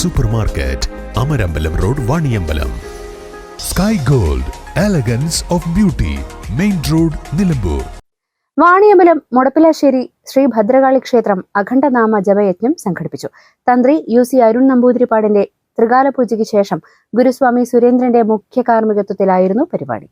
Supermarket, Amarambalam road, Vaniyambalam. Sky gold, elegance of beauty, main road, Nilambur. Vaniyambalam Mudappilassery Shri Bhadrakali ക്ഷേത്രം അഖണ്ഡനാമ ജപയജ്ഞം സംഘടിപ്പിച്ചു. തന്ത്രി UC അരുൺ നമ്പൂതിരിപ്പാടിന്റെ ത്രികാല പൂജയ്ക്ക് ശേഷം ഗുരുസ്വാമി സുരേന്ദ്രന്റെ മുഖ്യ കാർമ്മികത്വത്തിലായിരുന്നു പരിപാടി.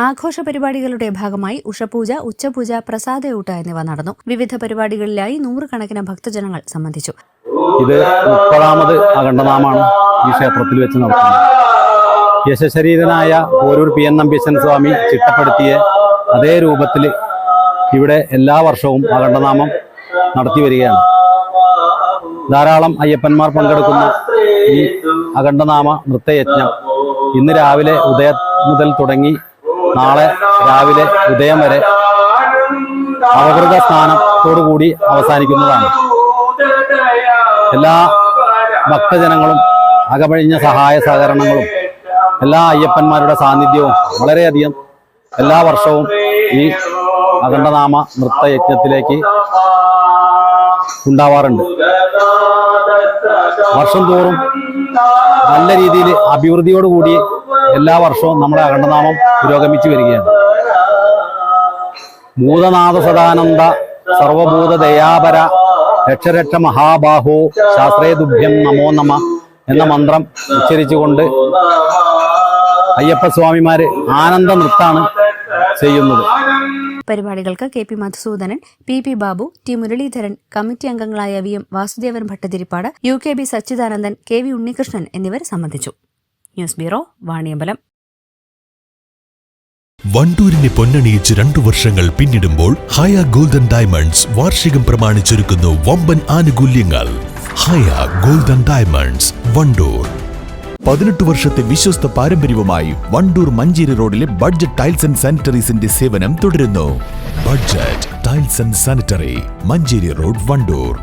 ആഘോഷ പരിപാടികളുടെ ഭാഗമായി ഉഷപൂജ, ഉച്ചപൂജ, പ്രസാദയൂട്ട് എന്നിവ നടന്നു. വിവിധ പരിപാടികളിലായി 100 കണക്കിന് ഭക്തജനങ്ങൾ സംബന്ധിച്ചു. ഇത് 30ാമത് അഖണ്ഡനാമാണ് ഈ ക്ഷേത്രത്തിൽ വെച്ച് നടത്തുന്നത്. യശശരീരനായ പോരൂർ PN നമ്പീശൻ സ്വാമി ചിട്ടപ്പെടുത്തിയ അതേ രൂപത്തിൽ ഇവിടെ എല്ലാ വർഷവും അഖണ്ഡനാമം നടത്തി വരികയാണ്. ധാരാളം അയ്യപ്പന്മാർ പങ്കെടുക്കുന്ന ഈ അഖണ്ഡനാമ നൃത്തയജ്ഞം ഇന്ന് രാവിലെ ഉദയം മുതൽ തുടങ്ങി നാളെ രാവിലെ ഉദയം വരെ അവകൃത സ്നാനത്തോടുകൂടി അവസാനിക്കുന്നതാണ്. എല്ലാ ഭക്തജനങ്ങളും അകമഴിഞ്ഞ സഹായ സഹകരണങ്ങളും എല്ലാ അയ്യപ്പന്മാരുടെ സാന്നിധ്യവും വളരെയധികം എല്ലാ വർഷവും ഈ അഖണ്ഡനാമ നൃത്തയജ്ഞത്തിലേക്ക് ഉണ്ടാവാറുണ്ട്. വർഷം തോറും നല്ല രീതിയിൽ അഭിവൃദ്ധിയോടുകൂടി എല്ലാ വർഷവും നമ്മുടെ അഖണ്ഡനാമം പുരോഗമിച്ചു വരികയാണ്. ഭൂതനാഥ സദാനന്ദ സർവഭൂത ദയാപര രക്ഷരക്ഷ മഹാബാഹോ ശാസ്ത്രേതുഭ്യം നമോ നമ എന്ന മന്ത്രം ഉച്ചരിച്ചുകൊണ്ട് അയ്യപ്പസ്വാമിമാര് ആനന്ദ നൃത്താണ് ചെയ്യുന്നത്. പരിപാടികൾക്ക് KP Madhusudanan, PP Babu, T Muraleedharan, committee അംഗങ്ങളായ VM Vasudevan Bhattathiripad, UKB Sachidanandan, KV Unnikrishnan എന്നിവർ സംബന്ധിച്ചു. News bureau, Vaniyambalam. വണ്ടൂരിനെ പൊന്നണിയിച്ച് 2 വർഷങ്ങൾ പിന്നിടുമ്പോൾ ഹയ ഗോൾഡൻ ഡയമണ്ട്സ് വാർഷികം പ്രമാണിച്ചൊരുക്കുന്നു വമ്പൻ ആനുകൂല്യങ്ങൾ. ഹയ ഗോൾഡൻ ഡയമണ്ട്സ്, വണ്ടൂർ. 18 വർഷത്തെ വിശ്വസ്ത പാരമ്പര്യവുമായി വണ്ടൂർ മഞ്ചേരി റോഡിലെ ബഡ്ജറ്റ് ടൈൽസ് ആൻഡ് സാനിറ്ററീസിന്റെ സേവനം തുടരുന്നു. Budget tiles and sanitary, Manjeri road, Wandoor.